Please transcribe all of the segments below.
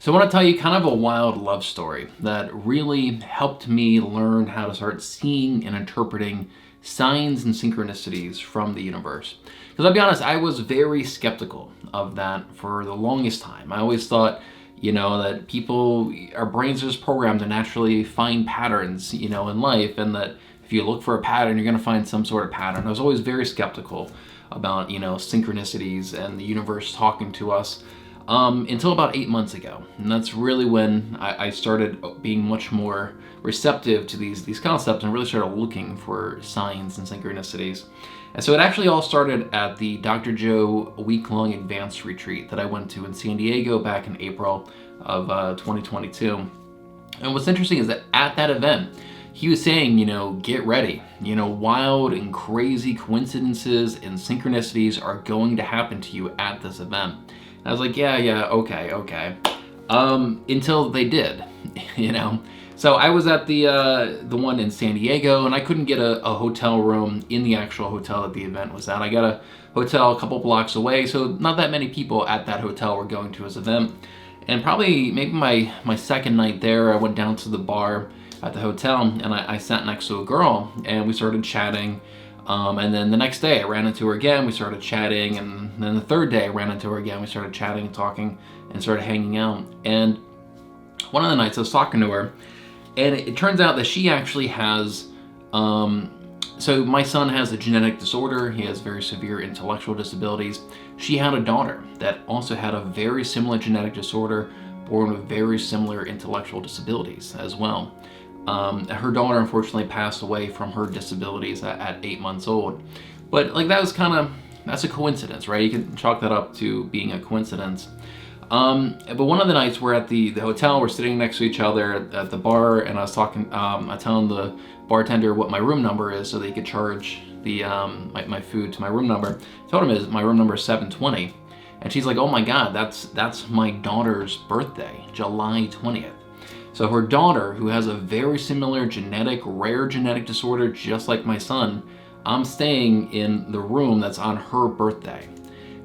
So I want to tell you kind of a wild love story that really helped me learn how to start seeing and interpreting signs and synchronicities from the universe. Because I'll be honest, I was very skeptical of that for the longest time. I always thought, that our brains are just programmed to naturally find patterns, in life, and that if you look for a pattern, you're going to find some sort of pattern. I was always very skeptical about, synchronicities and the universe talking to us. Until about 8 months ago. And that's really when I started being much more receptive to these concepts and really started looking for signs and synchronicities. And so it actually all started at the Dr. Joe week-long advanced retreat that I went to in San Diego back in April of 2022. And what's interesting is that at that event, he was saying, get ready. Wild and crazy coincidences and synchronicities are going to happen to you at this event. I was like, yeah, okay. Until they did, So I was at the one in San Diego, and I couldn't get a hotel room in the actual hotel that the event was at. I got a hotel a couple blocks away, so not that many people at that hotel were going to his event. And maybe my second night there, I went down to the bar at the hotel, and I sat next to a girl, and we started chatting. And then the next day I ran into her again, we started chatting, and then the third day I ran into her again, we started chatting and talking and started hanging out. And one of the nights I was talking to her, and it turns out that she actually has, so my son has a genetic disorder, he has very severe intellectual disabilities. She had a daughter that also had a very similar genetic disorder, born with very similar intellectual disabilities as well. Her daughter unfortunately passed away from her disabilities at 8 months old. But that's a coincidence, right? You can chalk that up to being a coincidence. But one of the nights we're at the hotel, we're sitting next to each other at the bar, and I was talking, I telling the bartender what my room number is so that he could charge my food to my room number. I told him my room number is 720. And she's like, oh my God, that's my daughter's birthday, July 20th. So her daughter, who has a very similar rare genetic disorder, just like my son, I'm staying in the room that's on her birthday,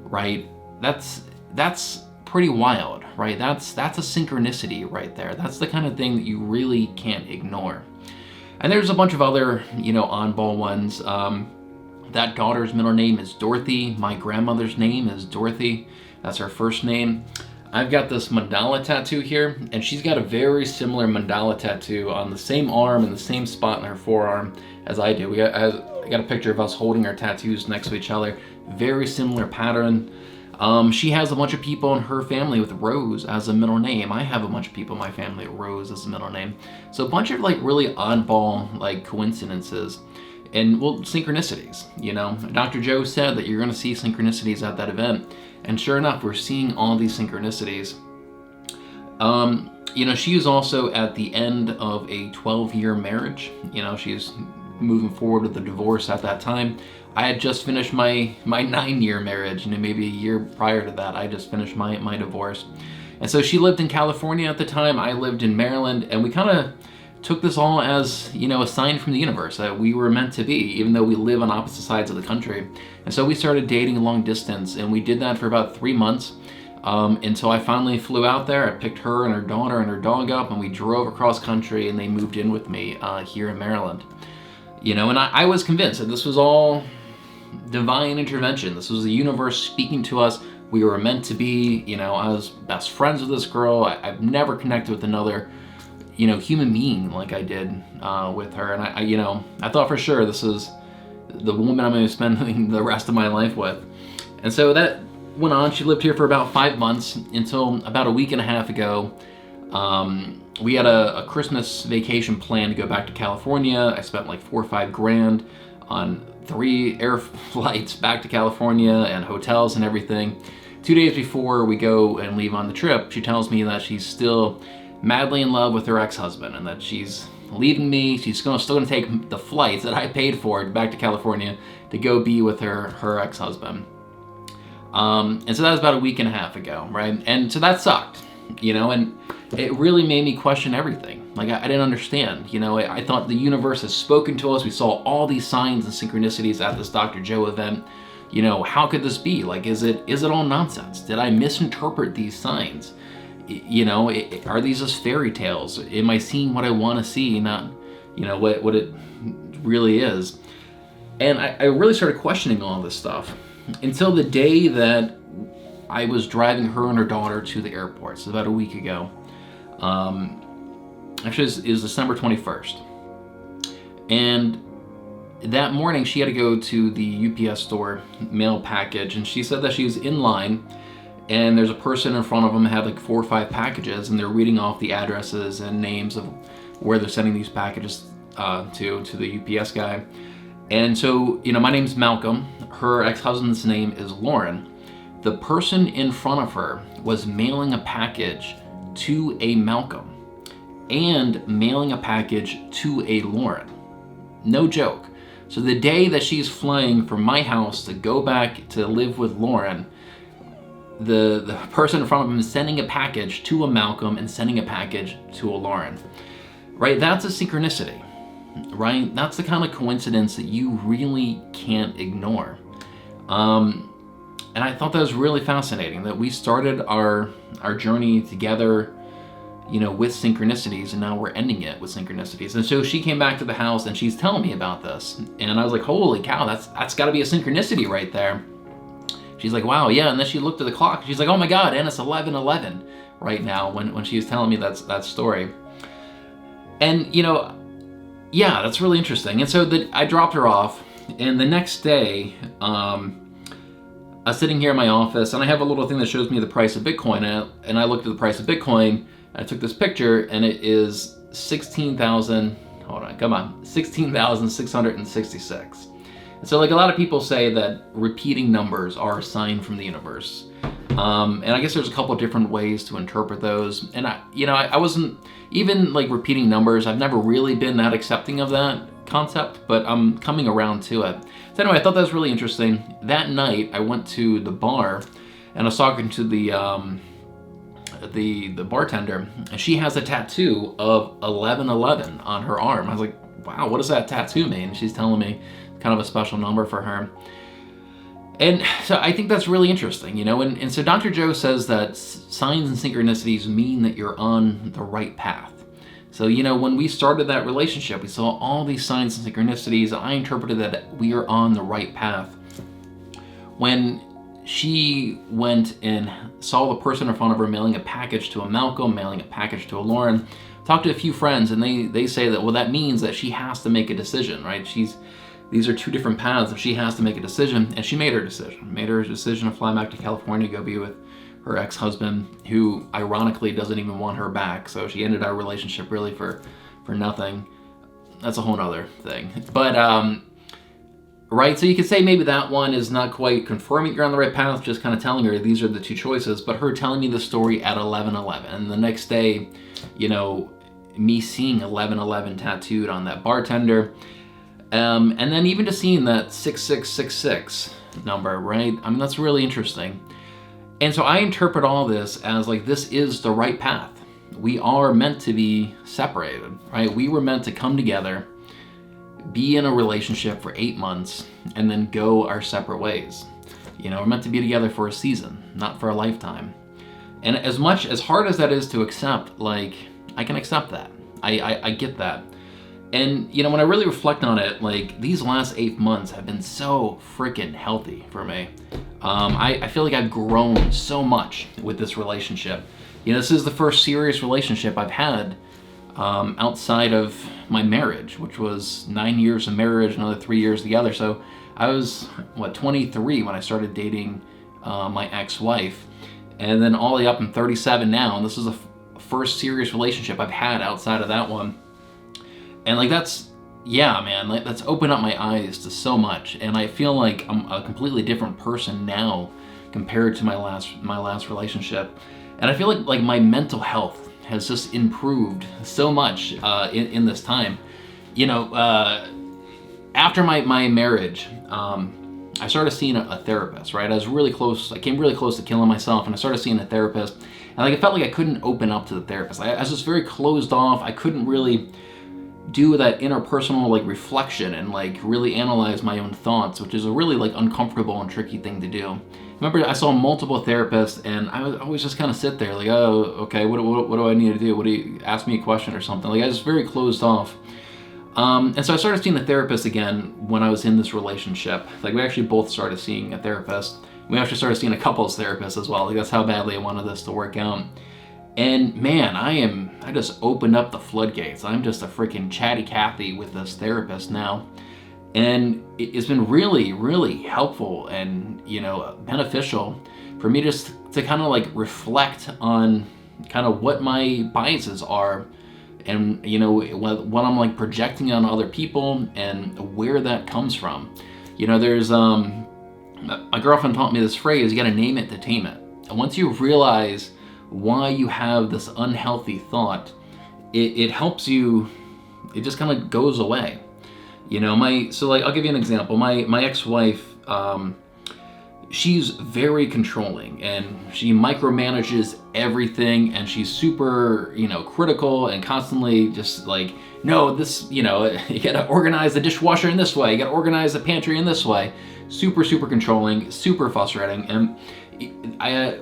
right? That's pretty wild, right? That's a synchronicity right there. That's the kind of thing that you really can't ignore. And there's a bunch of other, on-ball ones. That daughter's middle name is Dorothy. My grandmother's name is Dorothy. That's her first name. I've got this mandala tattoo here, and she's got a very similar mandala tattoo on the same arm and the same spot in her forearm as I do. I got a picture of us holding our tattoos next to each other. Very similar pattern. She has a bunch of people in her family with Rose as a middle name. I have a bunch of people in my family with Rose as a middle name. So a bunch of really oddball coincidences and synchronicities. Dr. Joe said that you're going to see synchronicities at that event. And sure enough, we're seeing all these synchronicities. She was also at the end of a 12-year marriage. She's moving forward with the divorce at that time. I had just finished my 9-year marriage, maybe a year prior to that, I just finished my divorce. And so she lived in California at the time, I lived in Maryland, and we kind of took this all as, a sign from the universe that we were meant to be, even though we live on opposite sides of the country. And so we started dating long distance, and we did that for about 3 months, until I finally flew out there. I picked her and her daughter and her dog up, and we drove across country, and they moved in with me here in Maryland. And I was convinced that this was all divine intervention. This was the universe speaking to us. We were meant to be. I was best friends with this girl. I've never connected with another human being like I did with her. And I thought for sure this is the woman I'm going to be spending the rest of my life with. And so that went on. She lived here for about 5 months until about a week and a half ago. We had a Christmas vacation plan to go back to California. I spent like $4 or $5 grand on 3 air flights back to California and hotels and everything. 2 days before we go and leave on the trip, she tells me that she's still madly in love with her ex-husband and that she's leaving me. She's still going to take the flights that I paid for back to California to go be with her ex-husband. And so that was about a week and a half ago, right? And so that sucked, and it really made me question everything. I didn't understand, I thought the universe has spoken to us. We saw all these signs and synchronicities at this Dr. Joe event. How could this be? Is it all nonsense? Did I misinterpret these signs? Are these just fairy tales? Am I seeing what I want to see, not, what it really is? And I really started questioning all this stuff until the day that I was driving her and her daughter to the airport. So about a week ago. Actually, it was December 21st. And that morning, she had to go to the UPS store, mail package, and she said that she was in line, and there's a person in front of them that had like 4 or 5 packages, and they're reading off the addresses and names of where they're sending these packages to the UPS guy. And so, my name's Malcolm. Her ex-husband's name is Lauren. The person in front of her was mailing a package to a Malcolm and mailing a package to a Lauren. No joke. So the day that she's flying from my house to go back to live with Lauren, the person in front of him is sending a package to a Malcolm and sending a package to a Lauren. Right? That's a synchronicity. Right? That's the kind of coincidence that you really can't ignore. And I thought that was really fascinating, that we started our journey together, with synchronicities, and now we're ending it with synchronicities. And so she came back to the house and she's telling me about this. And I was like, holy cow, that's gotta be a synchronicity right there. She's like, wow, yeah. And then she looked at the clock. She's like, oh my God, and it's 11:11 right now when she was telling me that story. And, yeah, that's really interesting. And so I dropped her off, and the next day, I was sitting here in my office, and I have a little thing that shows me the price of Bitcoin, and I looked at the price of Bitcoin, I took this picture, and it is 16,666. And so, like, a lot of people say that repeating numbers are a sign from the universe. And I guess there's a couple of different ways to interpret those. And I wasn't even like repeating numbers. I've never really been that accepting of that concept, but I'm coming around to it. So anyway, I thought that was really interesting. That night, I went to the bar, and I was talking to the bartender, and she has a tattoo of 1111 on her arm. I was like, wow, what does that tattoo mean? And she's telling me kind of a special number for her. And so I think that's really interesting, and so Dr. Joe says that signs and synchronicities mean that you're on the right path. So, when we started that relationship, we saw all these signs and synchronicities. I interpreted that we are on the right path. When she went and saw the person in front of her mailing a package to a Malcolm, mailing a package to a Lauren, talked to a few friends, and they say that, well, that means that she has to make a decision, right? These are 2 different paths, and she has to make a decision, and she made her decision. Made her decision to fly back to California, go be with her ex-husband, who ironically doesn't even want her back. So she ended our relationship really for nothing. That's a whole nother thing. But right, so you could say maybe that one is not quite confirming you're on the right path, just kind of telling her these are the 2 choices. But her telling me the story at 11:11, and the next day, me seeing 11:11 tattooed on that bartender. And then even just seeing that 6666 number, right? I mean, that's really interesting. And so I interpret all this as like, this is the right path. We are meant to be separated, right? We were meant to come together, be in a relationship for 8 months, and then go our separate ways. We're meant to be together for a season, not for a lifetime. And as hard as that is to accept, like, I can accept that. I get that. And, when I really reflect on it, like, these last 8 months have been so freaking healthy for me. I feel like I've grown so much with this relationship. This is the first serious relationship I've had outside of my marriage, which was 9 years of marriage, another 3 years together. So I was, 23 when I started dating my ex-wife. And then all the way up, I'm 37 now, and this is the first serious relationship I've had outside of that one. And like, that's opened up my eyes to so much, and I feel like I'm a completely different person now compared to my last relationship. And I feel like my mental health has just improved so much in this time. After my marriage, I started seeing a therapist, right? I came really close to killing myself, and I started seeing a therapist, and like, I felt like I couldn't open up to the therapist. I was just very closed off. I couldn't really do that interpersonal like reflection and like really analyze my own thoughts, which is a really like uncomfortable and tricky thing to do. Remember, I saw multiple therapists, and I would always just kind of sit there like, oh, okay, what do I need to do? What do you ask me a question or something? Like I was very closed off. And so I started seeing a therapist again when I was in this relationship. Like we actually both started seeing a therapist. We actually started seeing a couples therapist as well. Like that's how badly I wanted this to work out. And man, I just opened up the floodgates. I'm just a freaking chatty Cathy with this therapist now. And it's been really, really helpful and, beneficial for me just to kind of like reflect on kind of what my biases are and, what I'm like projecting on other people and where that comes from. There's, my girlfriend taught me this phrase, you gotta name it to tame it. And once you realize why you have this unhealthy thought, it helps you, it just kind of goes away. I'll give you an example. My ex-wife, she's very controlling and she micromanages everything, and she's super, critical and constantly just like, no, this, you gotta organize the dishwasher in this way, you gotta organize the pantry in this way. Super, super controlling, super frustrating. And I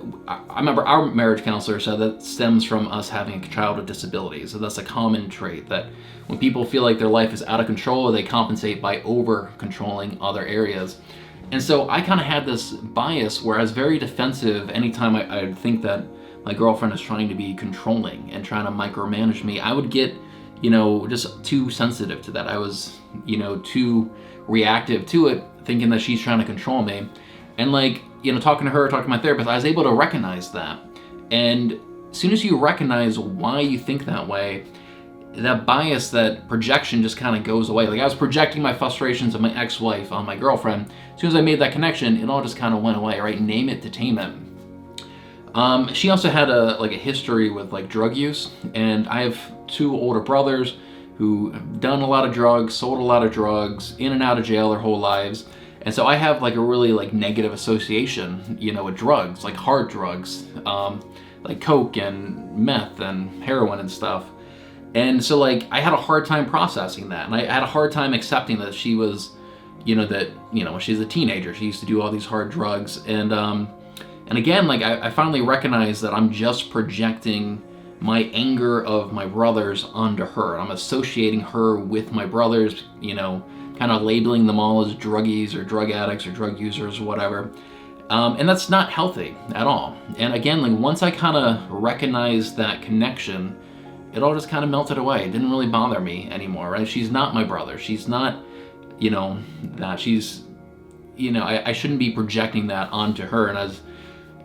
remember our marriage counselor said that stems from us having a child with disabilities. So that's a common trait, that when people feel like their life is out of control, they compensate by over controlling other areas. And so I kind of had this bias where I was very defensive anytime I think that my girlfriend is trying to be controlling and trying to micromanage me. I would get, just too sensitive to that. I was, too reactive to it, thinking that she's trying to control me. And like, talking to my therapist, I was able to recognize that. And as soon as you recognize why you think that way, that bias, that projection just kind of goes away. Like I was projecting my frustrations of my ex-wife on my girlfriend. As soon as I made that connection, it all just kind of went away, right? Name it to tame it. She also had a history with like drug use, and I have two older brothers who have done a lot of drugs, sold a lot of drugs, in and out of jail their whole lives. And so I have like a really like negative association, with drugs, like hard drugs, like coke and meth and heroin and stuff. And so like I had a hard time processing that, and I had a hard time accepting that she was, when she's a teenager, she used to do all these hard drugs. And again, like I finally recognized that I'm just projecting my anger of my brothers onto her. I'm associating her with my brothers, kind of labeling them all as druggies or drug addicts or drug users or whatever. And that's not healthy at all. And again, like once I kind of recognized that connection, it all just kind of melted away. It didn't really bother me anymore, right? She's not my brother. She's not, that she's, I shouldn't be projecting that onto her. And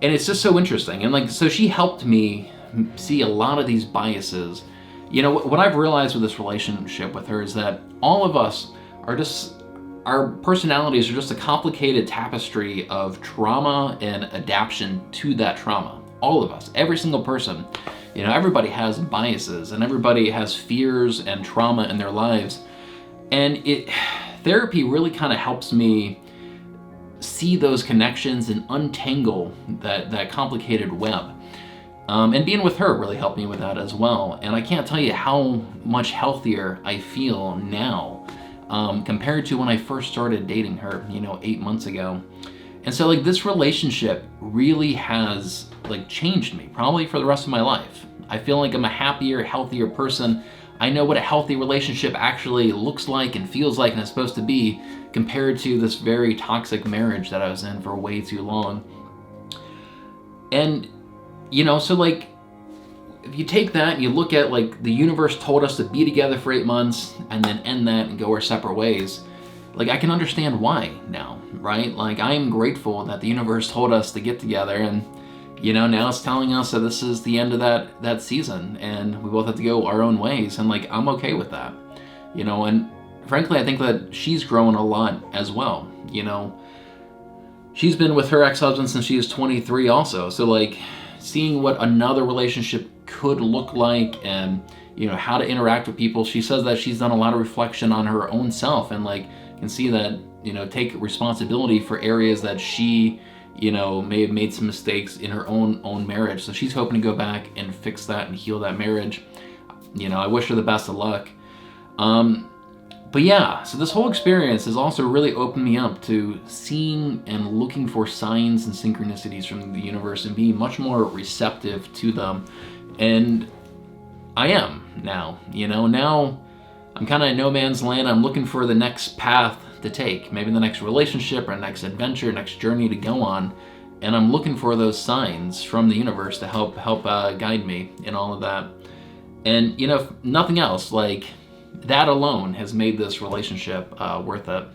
it's just so interesting. And like, so she helped me see a lot of these biases. What I've realized with this relationship with her is that all of us are just, our personalities are just a complicated tapestry of trauma and adaptation to that trauma. All of us, every single person, everybody has biases and everybody has fears and trauma in their lives. And therapy really kind of helps me see those connections and untangle that complicated web. And being with her really helped me with that as well. And I can't tell you how much healthier I feel now compared to when I first started dating her, 8 months ago. And so like this relationship really has like changed me, probably for the rest of my life. I feel like I'm a happier, healthier person. I know what a healthy relationship actually looks like and feels like and is supposed to be, compared to this very toxic marriage that I was in for way too long. And, so like, if you take that and you look at like the universe told us to be together for 8 months and then end that and go our separate ways, like I can understand why now, right? Like I am grateful that the universe told us to get together, and now it's telling us that this is the end of that season and we both have to go our own ways, and like I'm okay with that. And frankly, I think that she's grown a lot as well. She's been with her ex-husband since she was 23 also. So like seeing what another relationship could look like and how to interact with people. She says that she's done a lot of reflection on her own self and like can see that, take responsibility for areas that she, may have made some mistakes in her own marriage. So she's hoping to go back and fix that and heal that marriage. I wish her the best of luck. But yeah, so this whole experience has also really opened me up to seeing and looking for signs and synchronicities from the universe and being much more receptive to them. And I am now, now I'm kind of in no man's land. I'm looking for the next path to take, maybe the next relationship or next adventure, next journey to go on. And I'm looking for those signs from the universe to help guide me in all of that. And if nothing else, like that alone has made this relationship worth it.